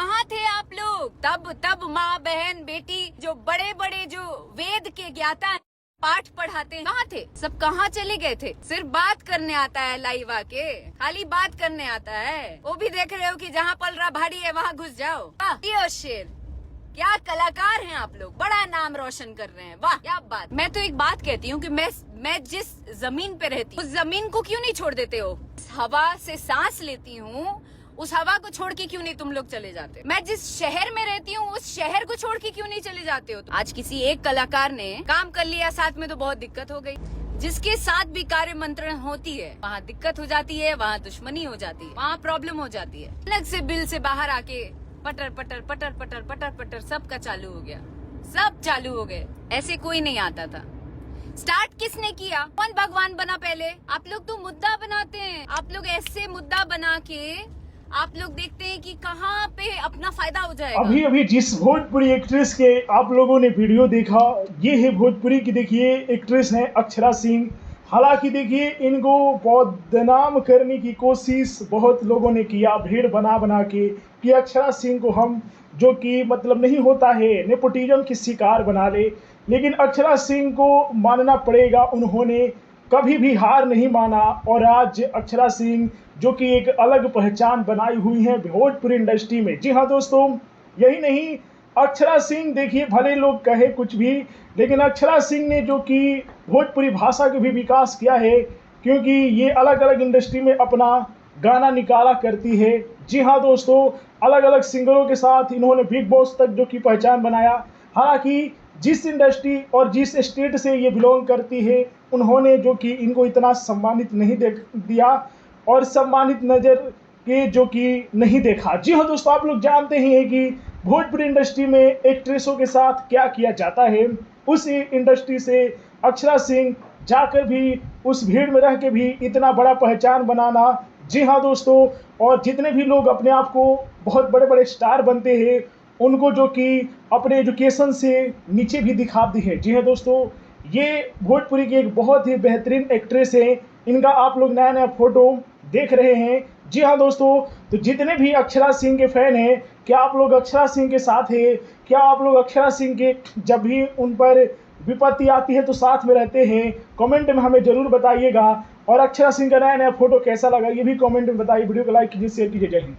कहाँ थे आप लोग? तब माँ बहन बेटी जो बड़े बड़े जो वेद के ज्ञाता हैं, पाठ पढ़ाते हैं, कहाँ थे? सब कहाँ चले गए थे? सिर्फ बात करने आता है लाइव आके, खाली बात करने आता है। वो भी देख रहे हो कि जहाँ पलरा भारी है वहाँ घुस जाओ। ये शेर, क्या कलाकार हैं आप लोग, बड़ा नाम रोशन कर रहे हैं, वाह क्या बात। मैं तो एक बात कहती हूँ कि मैं जिस जमीन पे रहती हूँ उस जमीन को क्यों नहीं छोड़ देते हो? हवा से सांस लेती हूँ, उस हवा को छोड़ के क्यों नहीं तुम लोग चले जाते? मैं जिस शहर में रहती हूँ उस शहर को छोड़ के क्यों नहीं चले जाते हो? आज किसी एक कलाकार ने काम कर लिया साथ में तो बहुत दिक्कत हो गई। जिसके साथ भी कार्य मंत्रण होती है वहाँ दिक्कत हो जाती है, वहाँ दुश्मनी हो जाती है, वहाँ प्रॉब्लम हो जाती है। अलग से बिल से बाहर आके पटर पटर पटर पटर पटर पटर सबका चालू हो गया, सब चालू हो गए। ऐसे कोई नहीं आता था। स्टार्ट किसने किया? कौन भगवान बना पहले? आप लोग तो मुद्दा बनाते हैं। आप लोग ऐसे मुद्दा बना के आप लोग देखते हैं कि कहाँ पे अपना फायदा हो जाएगा। अभी अभी जिस भोजपुरी एक्ट्रेस के आप लोगों ने वीडियो देखा, ये है भोजपुरी की, देखिए एक्ट्रेस है अक्षरा सिंह। हालांकि देखिए इनको बदनाम करने की कोशिश बहुत लोगों ने किया, भीड़ बना बना के, कि अक्षरा सिंह को हम जो कि मतलब नहीं होता है नेपोटिज्म की शिकार बना ले। लेकिन अक्षरा सिंह को मानना पड़ेगा, उन्होंने कभी भी हार नहीं माना और आज अक्षरा सिंह जो कि एक अलग पहचान बनाई हुई है भोजपुरी इंडस्ट्री में। जी हाँ दोस्तों, यही नहीं, अक्षरा सिंह देखिए भले लोग कहे कुछ भी, लेकिन अक्षरा सिंह ने जो कि भोजपुरी भाषा के भी विकास किया है, क्योंकि ये अलग अलग इंडस्ट्री में अपना गाना निकाला करती है। जी हाँ दोस्तों, अलग अलग सिंगरों के साथ इन्होंने बिग बॉस तक जो कि पहचान बनाया। हालांकि जिस इंडस्ट्री और जिस स्टेट से ये बिलोंग करती है, उन्होंने जो कि इनको इतना सम्मानित नहीं दिया और सम्मानित नज़र के जो कि नहीं देखा। जी हाँ दोस्तों, आप लोग जानते ही हैं कि भोजपुरी इंडस्ट्री में एक्ट्रेसों के साथ क्या किया जाता है। उस इंडस्ट्री से अक्षरा सिंह जाकर भी उस भीड़ में रह के भी इतना बड़ा पहचान बनाना। जी हाँ दोस्तों, और जितने भी लोग अपने आप को बहुत बड़े बड़े स्टार बनते हैं, उनको जो कि अपने एजुकेशन से नीचे भी दिखाती है। जी हाँ दोस्तों, ये भोजपुरी की एक बहुत ही बेहतरीन एक्ट्रेस है। इनका आप लोग नया नया फोटो देख रहे हैं। जी हाँ दोस्तों, तो जितने भी अक्षरा सिंह के फैन हैं, क्या आप लोग अक्षरा सिंह के साथ हैं? क्या आप लोग अक्षरा सिंह के जब भी उन पर विपत्ति आती है तो साथ में रहते हैं? कमेंट में हमें ज़रूर बताइएगा। और अक्षरा सिंह का नया नया फोटो कैसा लगा ये भी कमेंट में बताइए। वीडियो को लाइक कीजिए, शेयर कीजिए। जय हिंद।